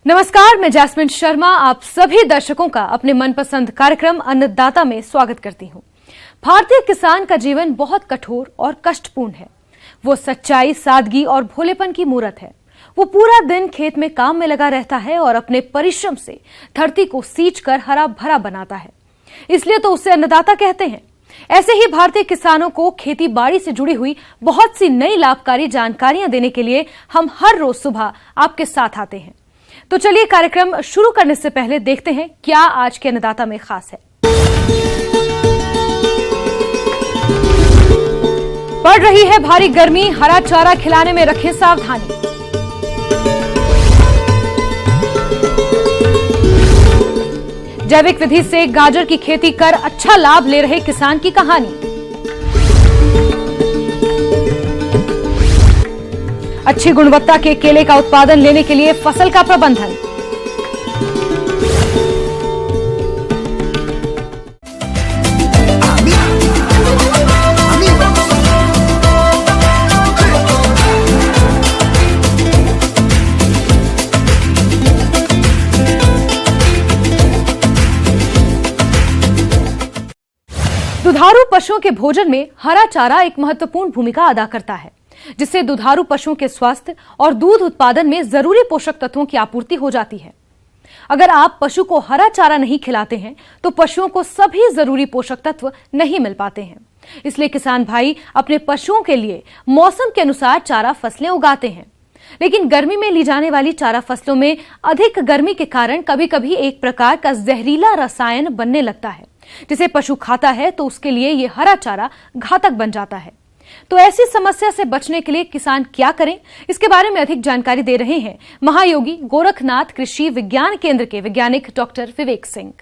नमस्कार, मैं जैस्मिन शर्मा आप सभी दर्शकों का अपने मनपसंद कार्यक्रम अन्नदाता में स्वागत करती हूं। भारतीय किसान का जीवन बहुत कठोर और कष्टपूर्ण है। वो सच्चाई, सादगी और भोलेपन की मूरत है। वो पूरा दिन खेत में काम में लगा रहता है और अपने परिश्रम से धरती को सींचकर हरा भरा बनाता है, इसलिए तो उसे अन्नदाता कहते हैं। ऐसे ही भारतीय किसानों को खेती बाड़ी से जुड़ी हुई बहुत सी नई लाभकारी जानकारियां देने के लिए हम हर रोज सुबह आपके साथ आते हैं। तो चलिए कार्यक्रम शुरू करने से पहले देखते हैं क्या आज के अन्नदाता में खास है। पड़ रही है भारी गर्मी, हरा चारा खिलाने में रखें सावधानी। जैविक विधि से गाजर की खेती कर अच्छा लाभ ले रहे किसान की कहानी। अच्छी गुणवत्ता के केले का उत्पादन लेने के लिए फसल का प्रबंधन। दुधारू पशुओं के भोजन में हरा चारा एक महत्वपूर्ण भूमिका अदा करता है, जिससे दुधारू पशुओं के स्वास्थ्य और दूध उत्पादन में जरूरी पोषक तत्वों की आपूर्ति हो जाती है। अगर आप पशु को हरा चारा नहीं खिलाते हैं तो पशुओं को सभी जरूरी पोषक तत्व नहीं मिल पाते हैं। इसलिए किसान भाई अपने पशुओं के लिए मौसम के अनुसार चारा फसलें उगाते हैं। लेकिन गर्मी में ली जाने वाली चारा फसलों में अधिक गर्मी के कारण कभी कभी एक प्रकार का जहरीला रसायन बनने लगता है, जिसे पशु खाता है तो उसके लिए ये हरा चारा घातक बन जाता है। तो ऐसी समस्या से बचने के लिए किसान क्या करें, इसके बारे में अधिक जानकारी दे रहे हैं महायोगी गोरखनाथ कृषि विज्ञान केंद्र के वैज्ञानिक डॉक्टर विवेक सिंह।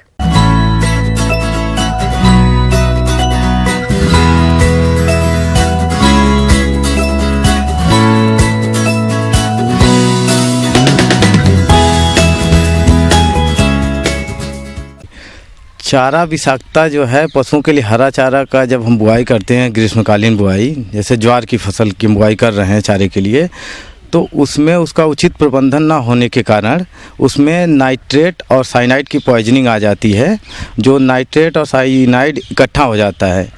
चारा विषाक्तता जो है पशुओं के लिए हरा चारा का जब हम बुआई करते हैं, ग्रीष्मकालीन बुआई, जैसे ज्वार की फसल की बुआई कर रहे हैं चारे के लिए, तो उसमें उसका उचित प्रबंधन ना होने के कारण उसमें नाइट्रेट और साइनाइड की पॉइजनिंग आ जाती है। जो नाइट्रेट और साइनाइड इकट्ठा हो जाता है,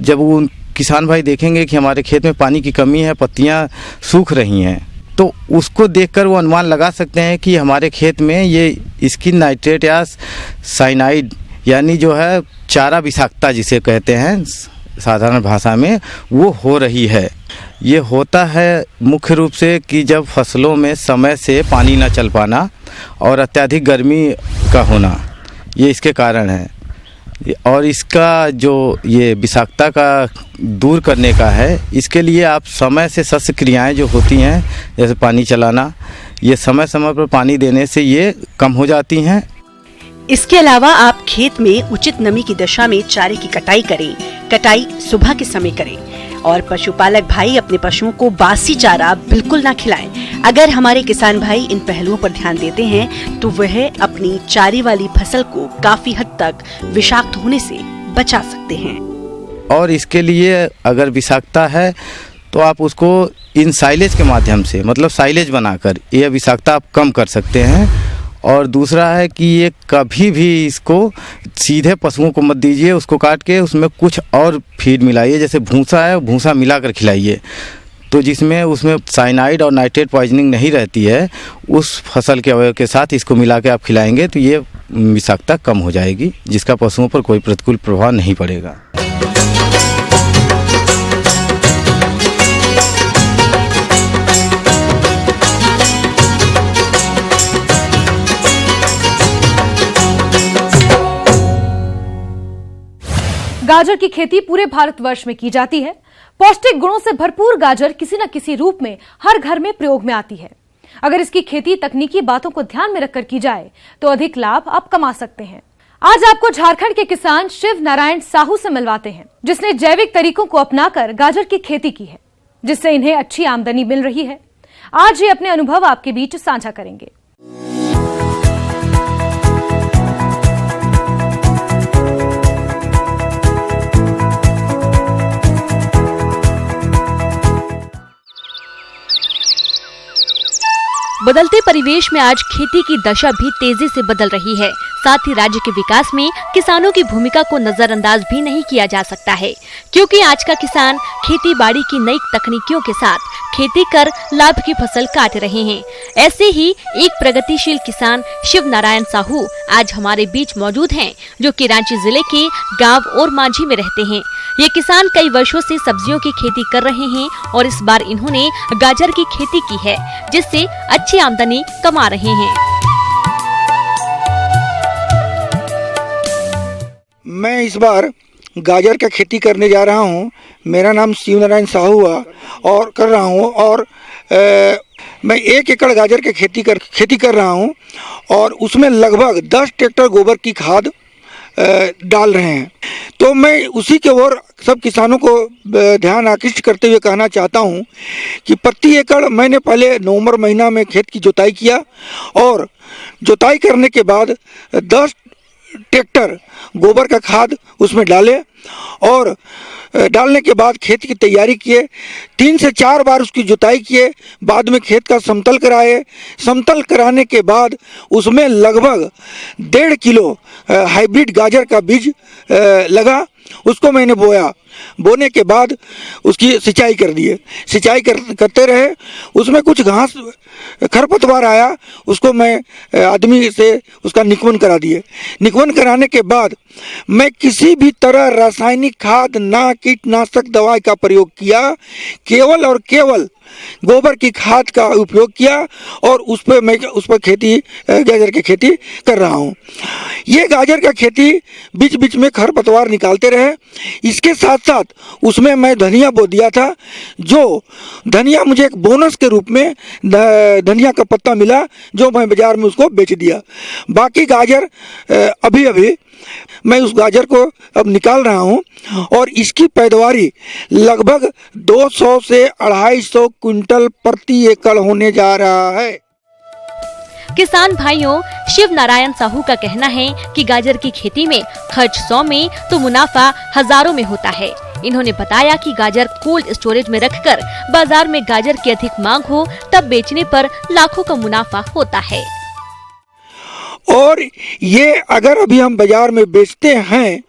जब वो किसान भाई देखेंगे कि हमारे खेत में पानी की कमी है, पत्तियाँ सूख रही हैं, तो उसको देखकर वो अनुमान लगा सकते हैं कि हमारे खेत में ये इसकी नाइट्रेट या साइनाइड यानी जो है चारा विषाक्तता जिसे कहते हैं साधारण भाषा में, वो हो रही है। ये होता है मुख्य रूप से कि जब फसलों में समय से पानी न चल पाना और अत्यधिक गर्मी का होना, ये इसके कारण है। और इसका जो ये विषाक्तता का दूर करने का है, इसके लिए आप समय से शस्य क्रियाएँ जो होती हैं, जैसे पानी चलाना, ये समय समय पर पानी देने से ये कम हो जाती हैं। इसके अलावा आप खेत में उचित नमी की दशा में चारे की कटाई करें। कटाई सुबह के समय करें और पशुपालक भाई अपने पशुओं को बासी चारा बिल्कुल ना खिलाएं। अगर हमारे किसान भाई इन पहलुओं पर ध्यान देते हैं तो वह अपनी चारे वाली फसल को काफी हद तक विषाक्त होने से बचा सकते हैं। और इसके लिए अगर विषाक्तता है तो आप उसको इन साइलेज के माध्यम से, मतलब साइलेज बनाकर ये विषाक्तता आप कम कर सकते हैं। और दूसरा है कि ये कभी भी इसको सीधे पशुओं को मत दीजिए, उसको काट के उसमें कुछ और फीड मिलाइए, जैसे भूसा है, भूसा मिलाकर खिलाइए, तो जिसमें उसमें साइनाइड और नाइट्रेट पॉइजनिंग नहीं रहती है, उस फसल के अवयव के साथ इसको मिला के आप खिलाएंगे तो ये विषाक्तता कम हो जाएगी, जिसका पशुओं पर कोई प्रतिकूल प्रभाव नहीं पड़ेगा। गाजर की खेती पूरे भारतवर्ष में की जाती है। पौष्टिक गुणों से भरपूर गाजर किसी न किसी रूप में हर घर में प्रयोग में आती है। अगर इसकी खेती तकनीकी बातों को ध्यान में रखकर की जाए तो अधिक लाभ आप कमा सकते हैं। आज आपको झारखंड के किसान शिव नारायण साहू से मिलवाते हैं, जिसने जैविक तरीकों को अपनाकर गाजर की खेती की है, जिससे इन्हें अच्छी आमदनी मिल रही है। आज ये अपने अनुभव आपके बीच साझा करेंगे। बदलते परिवेश में आज खेती की दशा भी तेजी से बदल रही है। साथ ही राज्य के विकास में किसानों की भूमिका को नजरअंदाज भी नहीं किया जा सकता है, क्योंकि आज का किसान खेती बाड़ी की नई तकनीकियों के साथ खेती कर लाभ की फसल काट रहे हैं। ऐसे ही एक प्रगतिशील किसान शिव नारायण साहू आज हमारे बीच मौजूद हैं, जो कि रांची जिले के गांव और मांझी में रहते हैं। ये किसान कई वर्षों से सब्जियों की खेती कर रहे हैं और इस बार इन्होंने गाजर की खेती की है, जिससे अच्छी आमदनी कमा रहे हैं। मैं इस बार गाजर का खेती करने जा रहा हूँ। मेरा नाम शिव नारायण साहू है और कर रहा हूँ और मैं 1 एकड़ गाजर की खेती कर रहा हूँ और उसमें लगभग 10 ट्रैक्टर गोबर की खाद डाल रहे हैं। तो मैं उसी के ओर सब किसानों को ध्यान आकृष्ट करते हुए कहना चाहता हूँ कि प्रति एकड़ मैंने पहले नवंबर महीना में खेत की जुताई किया और जुताई करने के बाद 10 ट्रैक्टर गोबर का खाद उसमें डाले और डालने के बाद खेत की तैयारी किए। 3 से 4 बार उसकी जुताई किए, बाद में खेत का समतल कराए। समतल कराने के बाद उसमें लगभग 1.5 किलो हाइब्रिड गाजर का बीज लगा। उसको मैंने बोया। बोने के बाद उसकी सिंचाई कर दिए। सिंचाई करते रहे। उसमें कुछ घास खरपतवार आया, उसको मैं आदमी से उसका निकवन करा दिए। निकवन कराने के बाद मैं किसी भी तरह रासायनिक खाद ना कीटनाशक दवाई का प्रयोग किया, केवल और केवल गोबर की खाद का उपयोग किया और उस पर खेती गाजर की खेती कर रहा हूँ। ये गाजर का खेती बीच बीच में खरपतवार निकालते रहे। इसके साथ साथ उसमें मैं धनिया बो दिया था, जो धनिया मुझे एक बोनस के रूप में धनिया का पत्ता मिला, जो मैं बाजार में उसको बेच दिया। बाकी गाजर अभी मैं उस गाजर को अब निकाल रहा हूँ और इसकी पैदावारी लगभग 200 से 250 क्विंटल प्रति एकड़ होने जा रहा है। किसान भाइयों, शिव नारायण साहू का कहना है कि गाजर की खेती में खर्च 100 में तो मुनाफा हजारों में होता है। इन्होंने बताया कि गाजर कोल्ड स्टोरेज में रखकर बाजार में गाजर की अधिक मांग हो तब बेचने पर लाखों का मुनाफा होता है। और ये अगर अभी हम बाजार में बेचते हैं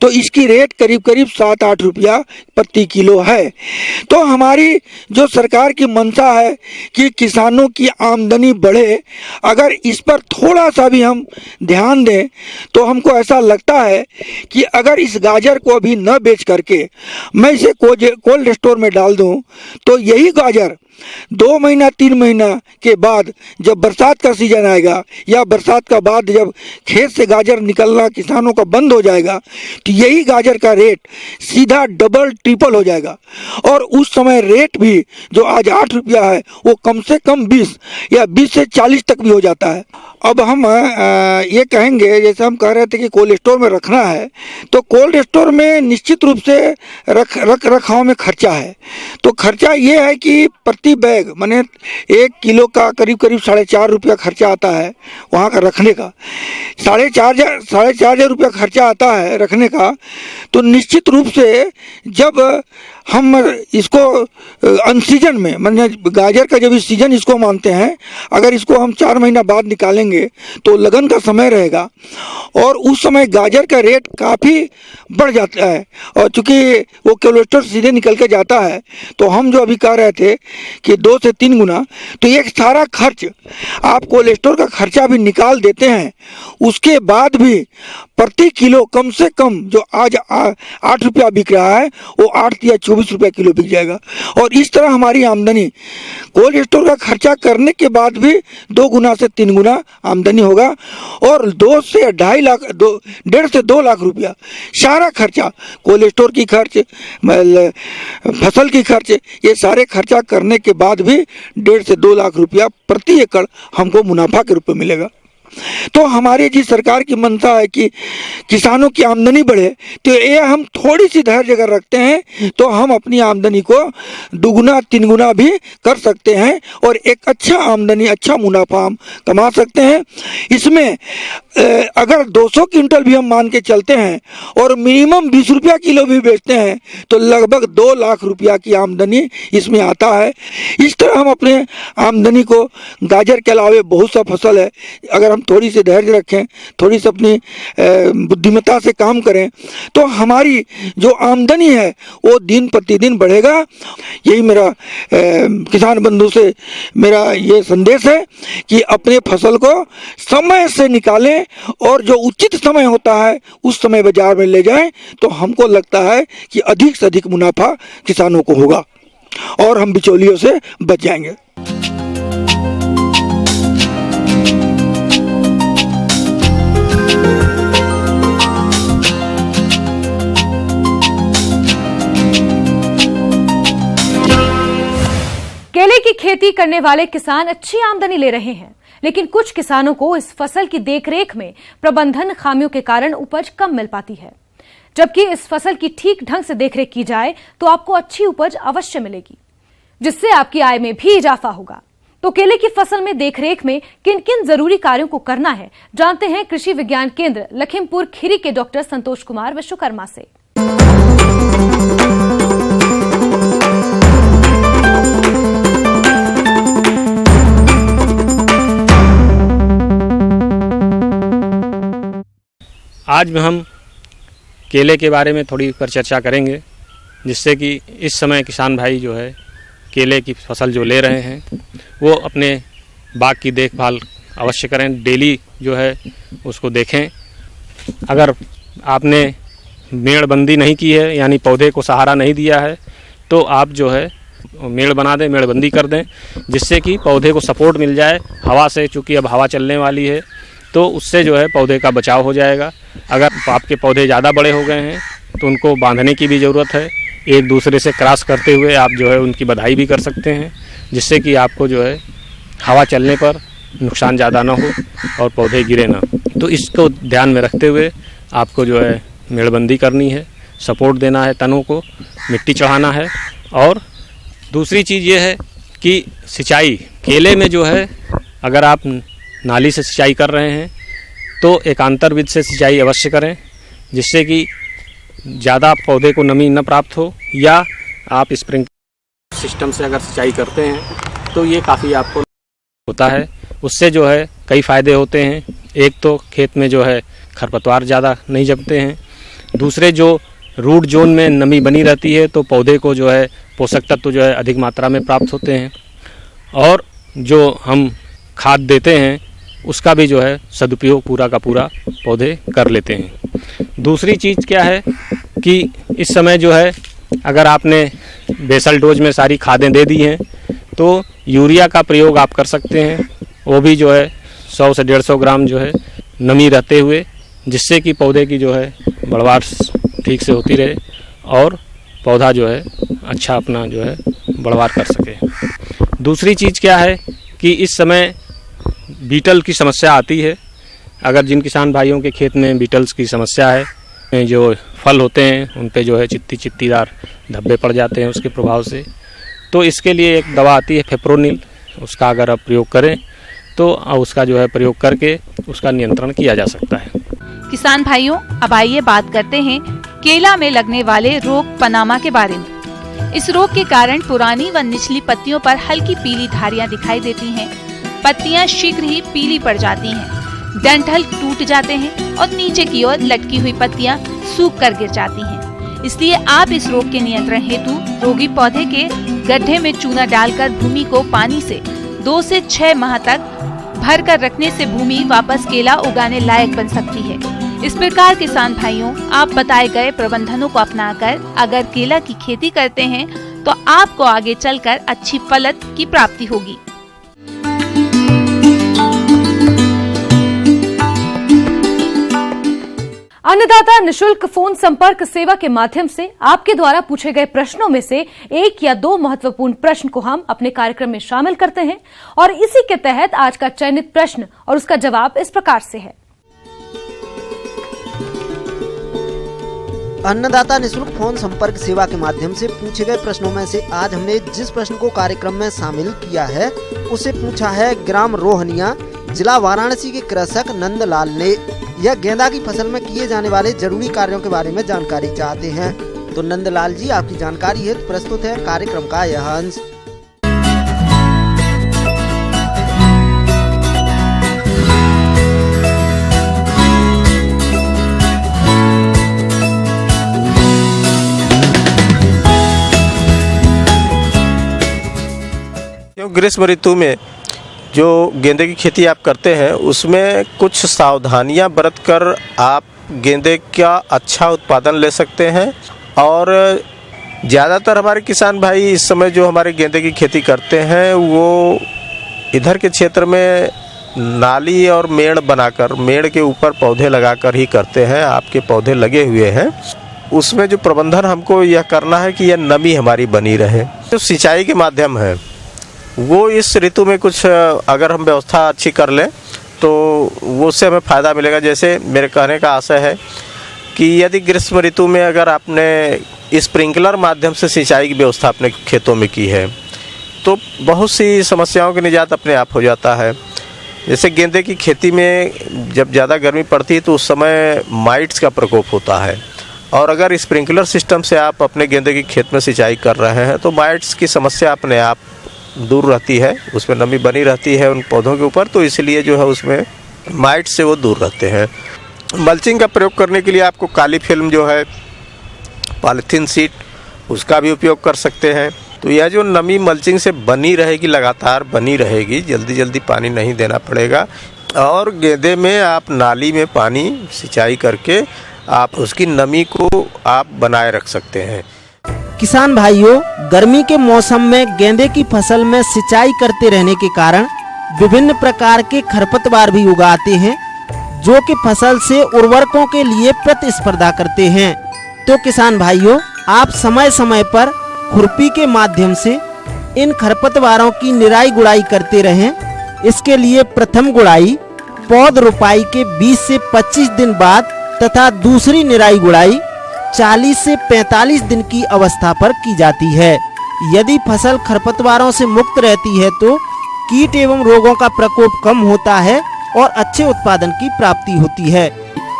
तो इसकी रेट करीब 7-8 रुपया प्रति किलो है। तो हमारी जो सरकार की मंशा है कि किसानों की आमदनी बढ़े, अगर इस पर थोड़ा सा भी हम ध्यान दें तो हमको ऐसा लगता है कि अगर इस गाजर को अभी न बेच करके मैं इसे कोल्ड स्टोर में डाल दूं तो यही गाजर 2 महीना 3 महीना के बाद जब बरसात का सीजन आएगा या बरसात का बाद जब खेत से गाजर निकलना किसानों का बंद हो जाएगा तो यही गाजर का रेट सीधा डबल ट्रिपल हो जाएगा और उस समय रेट भी जो आज 8 रुपया है वो कम से कम 20 या 20 से 40 तक भी हो जाता है। अब हम ये कहेंगे, जैसे हम कह रहे थे कि कोल्ड स्टोर में रखना है, तो कोल्ड स्टोर में निश्चित रूप से रखाव में खर्चा है। तो खर्चा ये है कि प्रति बैग माने 1 किलो का करीब 4.5 रुपया खर्चा आता है वहाँ का रखने का। 4.5 रुपया खर्चा आता है रखने का। तो निश्चित रूप से जब हम इसको अनसीजन में माने गाजर का जब इस सीजन इसको मानते हैं, अगर इसको हम 4 महीना बाद निकालेंगे तो लगन का समय रहेगा और उस समय गाजर का रेट काफ़ी बढ़ जाता है। और चूँकि वो कोलेस्ट्रॉल सीधे निकल के जाता है तो हम जो अभी कह रहे थे कि 2 से 3 गुना, तो ये सारा खर्च आप कोलेस्ट्रॉल का खर्चा भी निकाल देते हैं, उसके बाद भी प्रति किलो कम से कम जो आज 8 रुपया बिक रहा है वो 8 या 24 रुपया किलो बिक जाएगा। और इस तरह हमारी आमदनी कोल्ड स्टोर का खर्चा करने के बाद भी 2 गुना से 3 गुना आमदनी होगा और 2 से 2.5 लाख 1.5 से 2 लाख रुपया सारा खर्चा, कोल्ड स्टोर की खर्च, फसल की खर्च, ये सारे खर्चा करने के बाद भी 1.5 से 2 लाख रुपया प्रति एकड़ हमको मुनाफा के रूप में मिलेगा। तो हमारी जी सरकार की मंशा है कि किसानों की आमदनी बढ़े, तो ये हम थोड़ी सी धैर्य अगर रखते हैं तो हम अपनी आमदनी को दुगुना तीन गुना भी कर सकते हैं और एक अच्छा आमदनी, अच्छा मुनाफा हम कमा सकते हैं। इसमें अगर 200 क्विंटल भी हम मान के चलते हैं और मिनिमम 20 रुपया किलो भी बेचते हैं तो लगभग 2 लाख रुपया की आमदनी इसमें आता है। इस तरह हम अपने आमदनी को, गाजर के अलावे बहुत सा फसल है, अगर हम थोड़ी सी धैर्य रखें, थोड़ी सी अपनी बुद्धिमत्ता से काम करें तो हमारी जो आमदनी है वो दिन प्रतिदिन बढ़ेगा। यही मेरा किसान बंधु से मेरा ये संदेश है कि अपने फसल को समय से निकालें और जो उचित समय होता है उस समय बाजार में ले जाएं, तो हमको लगता है कि अधिक से अधिक मुनाफा किसानों को होगा और हम बिचौलियों से बच जाएंगे। केले की खेती करने वाले किसान अच्छी आमदनी ले रहे हैं, लेकिन कुछ किसानों को इस फसल की देखरेख में प्रबंधन खामियों के कारण उपज कम मिल पाती है। जबकि इस फसल की ठीक ढंग से देखरेख की जाए तो आपको अच्छी उपज अवश्य मिलेगी, जिससे आपकी आय में भी इजाफा होगा। तो केले की फसल में देखरेख में किन किन जरूरी कार्यों को करना है, जानते हैं कृषि विज्ञान केंद्र लखीमपुर खीरी के डॉक्टर संतोष कुमार विश्वकर्मा से। आज में हम केले के बारे में थोड़ी पर चर्चा करेंगे, जिससे कि इस समय किसान भाई जो है केले की फसल जो ले रहे हैं वो अपने बाग की देखभाल अवश्य करें, डेली जो है उसको देखें। अगर आपने मेड़बंदी नहीं की है, यानी पौधे को सहारा नहीं दिया है, तो आप जो है मेड़ बना दें, मेड़बंदी कर दें, जिससे कि पौधे को सपोर्ट मिल जाए हवा से। चूँकि अब हवा चलने वाली है तो उससे जो है पौधे का बचाव हो जाएगा। अगर आपके पौधे ज़्यादा बड़े हो गए हैं तो उनको बांधने की भी ज़रूरत है। एक दूसरे से क्रॉस करते हुए आप जो है उनकी बधाई भी कर सकते हैं, जिससे कि आपको जो है हवा चलने पर नुकसान ज़्यादा ना हो और पौधे गिरे ना। तो इसको ध्यान में रखते हुए आपको जो है मेड़बंदी करनी है, सपोर्ट देना है, तनों को मिट्टी चढ़ाना है। और दूसरी चीज़ ये है कि सिंचाई, केले में जो है अगर आप नाली से सिंचाई कर रहे हैं तो एकांतर विधि से सिंचाई अवश्य करें, जिससे कि ज़्यादा पौधे को नमी न प्राप्त हो। या आप स्प्रिंकलर सिस्टम से अगर सिंचाई करते हैं तो ये काफ़ी आपको होता है। उससे जो है कई फ़ायदे होते हैं। एक तो खेत में जो है खरपतवार ज़्यादा नहीं जमते हैं, दूसरे जो रूट जोन में नमी बनी रहती है तो पौधे को जो है पोषक तत्व जो है अधिक मात्रा में प्राप्त होते हैं, और जो हम खाद देते हैं उसका भी जो है सदुपयोग पूरा का पूरा पौधे कर लेते हैं। दूसरी चीज़ क्या है कि इस समय जो है अगर आपने बेसल डोज में सारी खादें दे दी हैं तो यूरिया का प्रयोग आप कर सकते हैं। वो भी जो है 100 से 150 ग्राम जो है नमी रहते हुए, जिससे कि पौधे की जो है बढ़वार ठीक से होती रहे और पौधा जो है अच्छा अपना जो है बढ़वार कर सके। दूसरी चीज़ क्या है कि इस समय बीटल की समस्या आती है। अगर जिन किसान भाइयों के खेत में बीटल्स की समस्या है, जो फल होते हैं उन पे जो है चित्तीदार धब्बे पड़ जाते हैं उसके प्रभाव से, तो इसके लिए एक दवा आती है फेप्रोनिल। उसका अगर आप प्रयोग करें तो उसका जो है प्रयोग करके उसका नियंत्रण किया जा सकता है। किसान भाइयों, अब आइए बात करते हैं केला में लगने वाले रोग पनामा के बारे में। इस रोग के कारण पुरानी व निचली पत्तियों पर हल्की पीली धारियां दिखाई देती हैं। पत्तियां शीघ्र ही पीली पड़ जाती हैं, डंठल टूट जाते हैं और नीचे की ओर लटकी हुई पत्तियां सूख कर गिर जाती हैं। इसलिए आप इस रोग के नियंत्रण हेतु रोगी पौधे के गड्ढे में चूना डालकर भूमि को पानी से 2 से 6 माह तक भर कर रखने से भूमि वापस केला उगाने लायक बन सकती है। इस प्रकार किसान भाइयों, आप बताए गए प्रबंधनों को अपनाकर अगर केला की खेती करते हैं तो आपको आगे चलकर अच्छी फलत की प्राप्ति होगी। अन्नदाता निशुल्क फोन संपर्क सेवा के माध्यम से आपके द्वारा पूछे गए प्रश्नों में से एक या दो महत्वपूर्ण प्रश्न को हम अपने कार्यक्रम में शामिल करते हैं और इसी के तहत आज का चयनित प्रश्न और उसका जवाब इस प्रकार से है। अन्नदाता निशुल्क फोन संपर्क सेवा के माध्यम से पूछे गए प्रश्नों में से आज हमने जिस प्रश्न को कार्यक्रम में शामिल किया है उसे पूछा है ग्राम रोहनिया, जिला वाराणसी के कृषक नंदलाल ने। यह गेंदा की फसल में किए जाने वाले जरूरी कार्यों के बारे में जानकारी चाहते हैं। तो नंदलाल जी, आपकी जानकारी हेतु प्रस्तुत है कार्यक्रम का यह अंश। ग्रीष्म ऋतु में जो गेंदे की खेती आप करते हैं उसमें कुछ सावधानियां बरतकर आप गेंदे का अच्छा उत्पादन ले सकते हैं। और ज़्यादातर हमारे किसान भाई इस समय जो हमारे गेंदे की खेती करते हैं वो इधर के क्षेत्र में नाली और मेड़ बनाकर, मेड़ के ऊपर पौधे लगाकर ही करते हैं। आपके पौधे लगे हुए हैं, उसमें जो प्रबंधन हमको यह करना है कि यह नमी हमारी बनी रहे। जो सिंचाई के माध्यम है वो इस ऋतु में कुछ अगर हम व्यवस्था अच्छी कर लें तो वो उससे हमें फ़ायदा मिलेगा। जैसे मेरे कहने का आशय है कि यदि ग्रीष्म ऋतु में अगर आपने स्प्रिंकलर माध्यम से सिंचाई की व्यवस्था अपने खेतों में की है तो बहुत सी समस्याओं की निजात अपने आप हो जाता है। जैसे गेंदे की खेती में जब ज़्यादा गर्मी पड़ती है तो उस समय माइट्स का प्रकोप होता है, और अगर स्प्रिंकलर सिस्टम से आप अपने गेंदे की खेत में सिंचाई कर रहे हैं तो माइट्स की समस्या अपने आप दूर रहती है, उसमें नमी बनी रहती है उन पौधों के ऊपर, तो इसलिए जो है उसमें माइट से वो दूर रहते हैं। मल्चिंग का प्रयोग करने के लिए आपको काली फिल्म जो है, पॉलीथीन सीट, उसका भी उपयोग कर सकते हैं। तो यह जो नमी मल्चिंग से बनी रहेगी, लगातार बनी रहेगी, जल्दी जल्दी पानी नहीं देना पड़ेगा। और गेंदे में आप नाली में पानी सिंचाई करके आप उसकी नमी को आप बनाए रख सकते हैं। किसान भाइयों, गर्मी के मौसम में गेंदे की फसल में सिंचाई करते रहने के कारण विभिन्न प्रकार के खरपतवार भी उगाते हैं जो कि फसल से उर्वरकों के लिए प्रतिस्पर्धा करते हैं। तो किसान भाइयों, आप समय समय पर खुरपी के माध्यम से इन खरपतवारों की निराई गुड़ाई करते रहें। इसके लिए प्रथम गुड़ाई पौध रोपाई के 20 से 25 दिन बाद तथा दूसरी निराई गुड़ाई 40 से 45 दिन की अवस्था पर की जाती है। यदि फसल खरपतवारों से मुक्त रहती है तो कीट एवं रोगों का प्रकोप कम होता है और अच्छे उत्पादन की प्राप्ति होती है।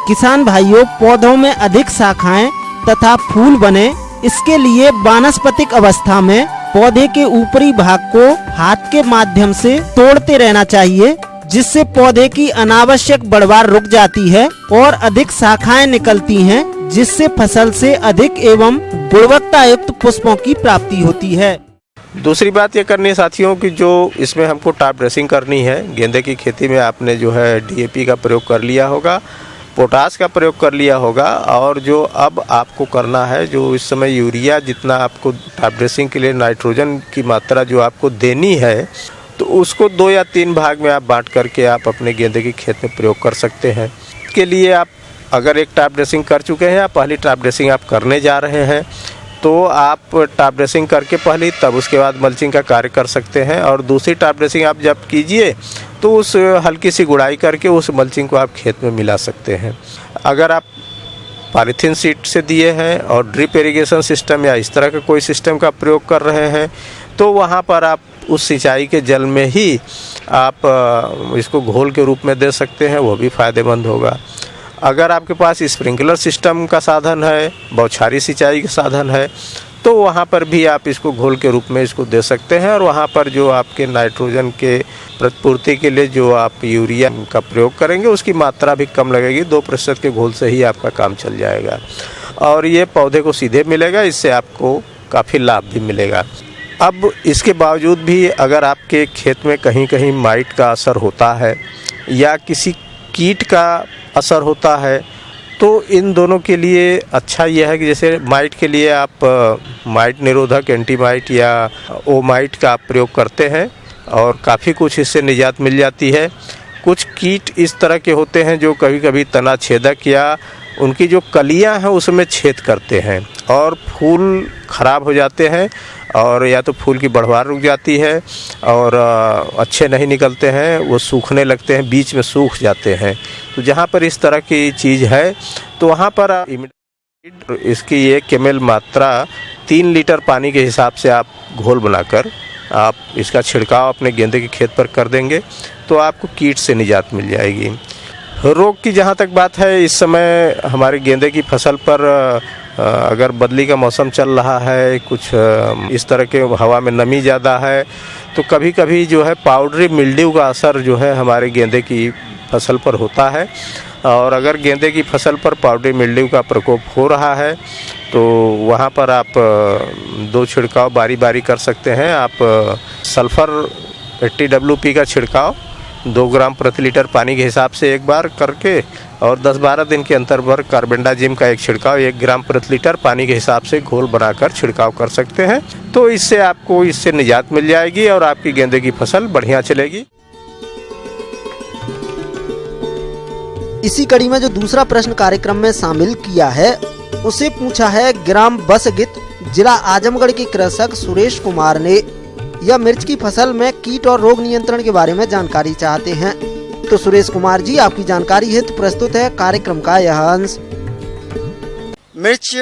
किसान भाइयों, पौधों में अधिक शाखाएं तथा फूल बने, इसके लिए वानस्पतिक अवस्था में पौधे के ऊपरी भाग को हाथ के माध्यम से तोड़ते रहना चाहिए, जिससे पौधे की अनावश्यक बढ़वार रुक जाती है और अधिक शाखाएं निकलती हैं, जिससे फसल से अधिक एवं गुणवत्ता युक्त पुष्पों की प्राप्ति होती है। दूसरी बात ये करनी है साथियों कि जो इसमें हमको टॉप ड्रेसिंग करनी है। गेंदे की खेती में आपने जो है DAP का प्रयोग कर लिया होगा, पोटास का प्रयोग कर लिया होगा, और जो अब आपको करना है, जो इस समय यूरिया जितना आपको टॉप ड्रेसिंग के लिए नाइट्रोजन की मात्रा जो आपको देनी है, तो उसको 2 या 3 भाग में आप बांट करके आप अपने गेंदे की खेत में प्रयोग कर सकते हैं। इसके लिए आप अगर एक टॉप ड्रेसिंग कर चुके हैं या पहली टॉप ड्रेसिंग आप करने जा रहे हैं तो आप टॉप ड्रेसिंग करके पहली, तब उसके बाद मल्चिंग का कार्य कर सकते हैं। और दूसरी टॉप ड्रेसिंग आप जब कीजिए तो उस हल्की सी गुड़ाई करके उस मल्चिंग को आप खेत में मिला सकते हैं। अगर आप पॉलीथीन सीट से दिए हैं और ड्रिप इरिगेशन सिस्टम या इस तरह का कोई सिस्टम का प्रयोग कर रहे हैं तो वहाँ पर आप उस सिंचाई के जल में ही आप इसको घोल के रूप में दे सकते हैं, वो भी फ़ायदेमंद होगा। अगर आपके पास स्प्रिंकलर सिस्टम का साधन है, बौछारी सिंचाई का साधन है, तो वहाँ पर भी आप इसको घोल के रूप में इसको दे सकते हैं। और वहाँ पर जो आपके नाइट्रोजन के प्रतिपूर्ति के लिए जो आप यूरिया का प्रयोग करेंगे उसकी मात्रा भी कम लगेगी, 2% के घोल से ही आपका काम चल जाएगा और ये पौधे को सीधे मिलेगा, इससे आपको काफ़ी लाभ भी मिलेगा। अब इसके बावजूद भी अगर आपके खेत में कहीं कहीं माइट का असर होता है या किसी कीट का असर होता है तो इन दोनों के लिए अच्छा यह है कि जैसे माइट के लिए आप माइट निरोधक एंटीमाइट या ओमाइट का आप प्रयोग करते हैं और काफ़ी कुछ इससे निजात मिल जाती है। कुछ कीट इस तरह के होते हैं जो कभी कभी तना छेदक या उनकी जो कलियां हैं उसमें छेद करते हैं और फूल खराब हो जाते हैं, और या तो फूल की बढ़वार रुक जाती है और अच्छे नहीं निकलते हैं, वो सूखने लगते हैं, बीच में सूख जाते हैं। तो जहाँ पर इस तरह की चीज़ है तो वहाँ पर इसकी एक ml मात्रा 3 लीटर पानी के हिसाब से आप घोल बनाकर आप इसका छिड़काव अपने गेंदे के खेत पर कर देंगे तो आपको कीट से निजात मिल जाएगी। रोग की जहाँ तक बात है, इस समय हमारे गेंदे की फसल पर अगर बदली का मौसम चल रहा है, कुछ इस तरह के हवा में नमी ज़्यादा है, तो कभी कभी जो है पाउडरी मिल्ड्यू का असर जो है हमारे गेंदे की फसल पर होता है। और अगर गेंदे की फसल पर पाउडरी मिल्ड्यू का प्रकोप हो रहा है तो वहाँ पर आप 2 छिड़काव बारी बारी कर सकते हैं। आप सल्फ़र 80 WP का छिड़काव 2 ग्राम प्रति लीटर पानी के हिसाब से एक बार करके, और 10-12 दिन के अंतर पर कार्बेंडाजिम का एक छिड़काव 1 ग्राम प्रति लीटर पानी के हिसाब से घोल बनाकर छिड़काव कर सकते हैं। तो इससे आपको इससे निजात मिल जाएगी और आपकी गेंदे की फसल बढ़िया चलेगी। इसी कड़ी में जो दूसरा प्रश्न कार्यक्रम में शामिल किया है उसे पूछा है ग्राम बसगित, जिला आजमगढ़ के कृषक सुरेश कुमार ने। यह मिर्च की फसल में कीट और रोग नियंत्रण के बारे में जानकारी चाहते हैं। तो सुरेश कुमार जी, आपकी जानकारी हेतु प्रस्तुत है कार्यक्रम का यह अंश। मिर्च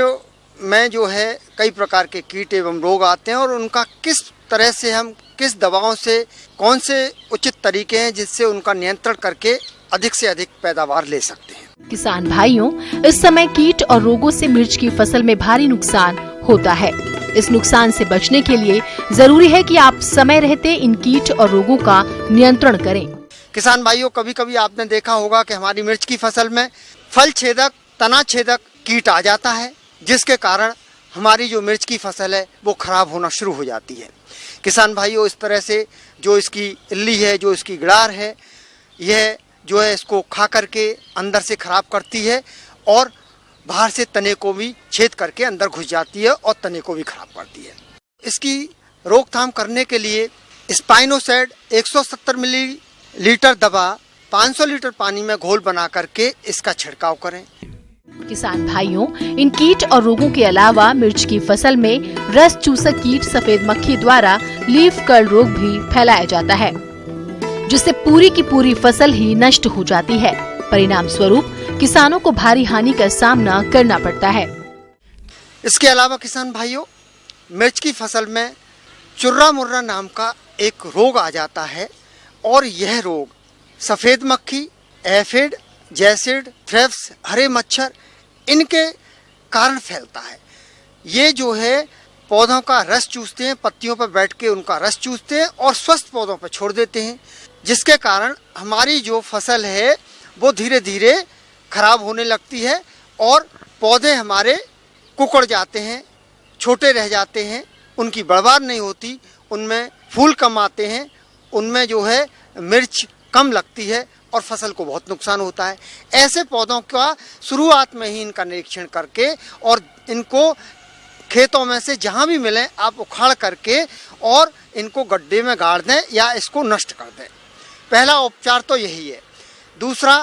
में जो है कई प्रकार के कीट एवं रोग आते हैं और उनका किस तरह से हम किस दवाओं से कौन से उचित तरीके हैं जिससे उनका नियंत्रण करके अधिक से अधिक पैदावार ले सकते हैं। किसान भाइयों, इस समय कीट और रोगों से मिर्च की फसल में भारी नुकसान होता है। इस नुकसान से बचने के लिए जरूरी है कि आप समय रहते इन कीट और रोगों का नियंत्रण करें। किसान भाइयों, कभी कभी आपने देखा होगा कि हमारी मिर्च की फसल में फल छेदक, तना छेदक कीट आ जाता है, जिसके कारण हमारी जो मिर्च की फसल है वो खराब होना शुरू हो जाती है। किसान भाइयों, इस तरह से जो इसकी इल्ली है, जो इसकी गिड़ार है, यह जो है इसको खा करके अंदर से खराब करती है और बाहर से तने को भी छेद करके अंदर घुस जाती है और तने को भी खराब करती है। इसकी रोकथाम करने के लिए स्पाइनोसेड 170 मिलीलीटर दवा 500 लीटर पानी में घोल बना करके इसका छिड़काव करें। किसान भाइयों, इन कीट और रोगों के अलावा मिर्च की फसल में रस चूसक कीट सफेद मक्खी द्वारा लीफ कर्ल रोग भी फैलाया जाता है, जिससे पूरी की पूरी फसल ही नष्ट हो जाती है। परिणाम स्वरूप किसानों को भारी हानि का सामना करना पड़ता है। इसके अलावा किसान भाइयों, मिर्च की फसल में चुर्रा मुर्रा नाम का एक रोग आ जाता है और यह रोग सफेद मक्खी, एफिड, जैसिड, थ्रिप्स, हरे मच्छर, इनके कारण फैलता है। ये जो है पौधों का रस चूसते हैं, पत्तियों पर बैठ के उनका रस चूसते हैं और स्वस्थ पौधों पर छोड़ देते हैं, जिसके कारण हमारी जो फसल है वो धीरे धीरे खराब होने लगती है और पौधे हमारे कुकड़ जाते हैं, छोटे रह जाते हैं, उनकी बढ़वार नहीं होती, उनमें फूल कम आते हैं, उनमें जो है मिर्च कम लगती है और फसल को बहुत नुकसान होता है। ऐसे पौधों का शुरुआत में ही इनका निरीक्षण करके और इनको खेतों में से जहाँ भी मिले आप उखाड़ करके और इनको गड्ढे में गाड़ दें या इसको नष्ट कर दें। पहला उपचार तो यही है। दूसरा,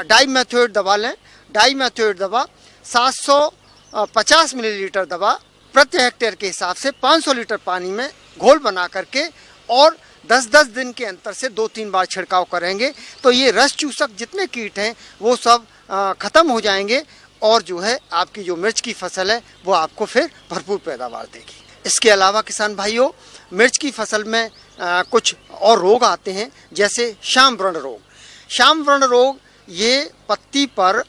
डाइमेथोएट दवा लें। डाइमेथोएट दवा 750 मिलीलीटर दवा प्रति हेक्टेयर के हिसाब से 500 लीटर पानी में घोल बना करके और 10-10 दिन के अंतर से 2-3 बार छिड़काव करेंगे तो ये रस चूसक जितने कीट हैं वो सब खत्म हो जाएंगे और जो है आपकी जो मिर्च की फसल है वो आपको फिर भरपूर पैदावार देगी। इसके अलावा किसान भाइयों, मिर्च की फसल में कुछ और रोग आते हैं, जैसे श्याम व्रण रोग। श्याम व्रण रोग ये पत्ती पर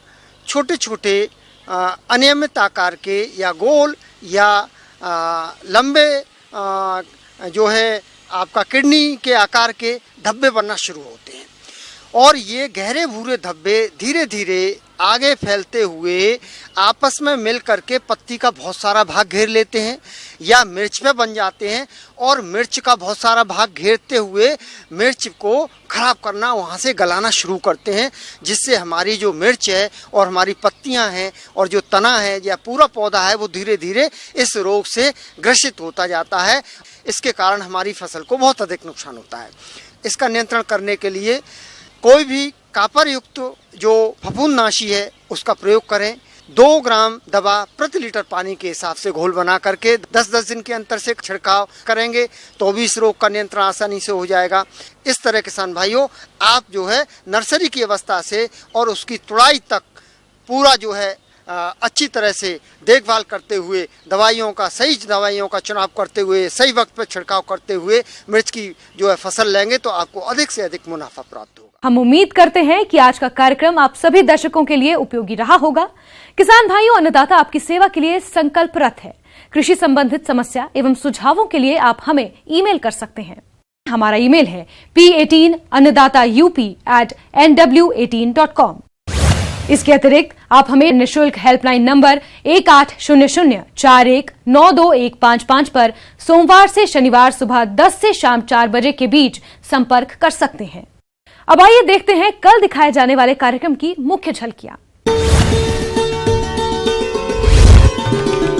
छोटे छोटे अनियमित आकार के या गोल या लंबे जो है आपका किडनी के आकार के धब्बे बनना शुरू होते हैं और ये गहरे भूरे धब्बे धीरे धीरे आगे फैलते हुए आपस में मिल करके पत्ती का बहुत सारा भाग घेर लेते हैं या मिर्च पे बन जाते हैं और मिर्च का बहुत सारा भाग घेरते हुए मिर्च को खराब करना, वहाँ से गलाना शुरू करते हैं, जिससे हमारी जो मिर्च है और हमारी पत्तियां हैं और जो तना है या पूरा पौधा है वो धीरे धीरे इस रोग से ग्रसित होता जाता है। इसके कारण हमारी फसल को बहुत अधिक नुकसान होता है। इसका नियंत्रण करने के लिए कोई भी कॉपर युक्त जो फफूंदनाशी है उसका प्रयोग करें। 2 ग्राम दवा प्रति लीटर पानी के हिसाब से घोल बना करके 10-10 दिन के अंतर से छिड़काव करेंगे तो भी इस रोग का नियंत्रण आसानी से हो जाएगा। इस तरह किसान भाइयों, आप जो है नर्सरी की अवस्था से और उसकी तुड़ाई तक पूरा जो है अच्छी तरह से देखभाल करते हुए, सही दवाइयों का चुनाव करते हुए, सही वक्त पर छिड़काव करते हुए मिर्च की जो है फसल लेंगे तो आपको अधिक से अधिक मुनाफा प्राप्त होगा। हम उम्मीद करते हैं कि आज का कार्यक्रम आप सभी दर्शकों के लिए उपयोगी रहा होगा। किसान भाइयों, अन्नदाता आपकी सेवा के लिए संकल्परत है। कृषि संबंधित समस्या एवं सुझावों के लिए आप हमें ईमेल कर सकते हैं। हमारा ईमेल है p18annadata@nw18.com। इसके अतिरिक्त आप हमें निःशुल्क हेल्पलाइन नंबर 180041921555 पर सोमवार से शनिवार सुबह 10 से शाम 4 बजे के बीच संपर्क कर सकते हैं। अब आइए देखते हैं कल दिखाए जाने वाले कार्यक्रम की मुख्य झलकियां।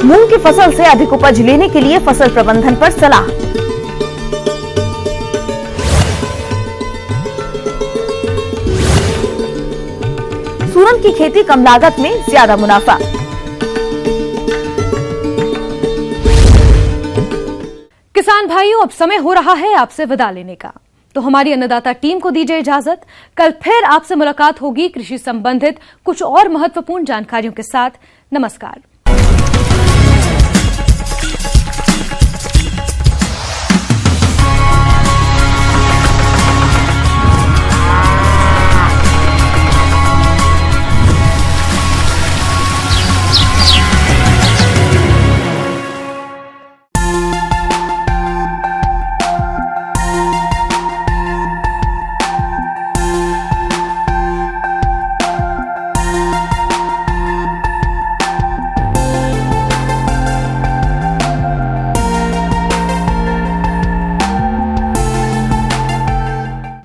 मूंग की फसल से अधिक उपज लेने के लिए फसल प्रबंधन पर सलाह। सूरन की खेती कम लागत में ज्यादा मुनाफा। किसान भाइयों, अब समय हो रहा है आपसे विदा लेने का, तो हमारी अन्नदाता टीम को दीजिए इजाजत। कल फिर आपसे मुलाकात होगी कृषि संबंधित कुछ और महत्वपूर्ण जानकारियों के साथ। नमस्कार।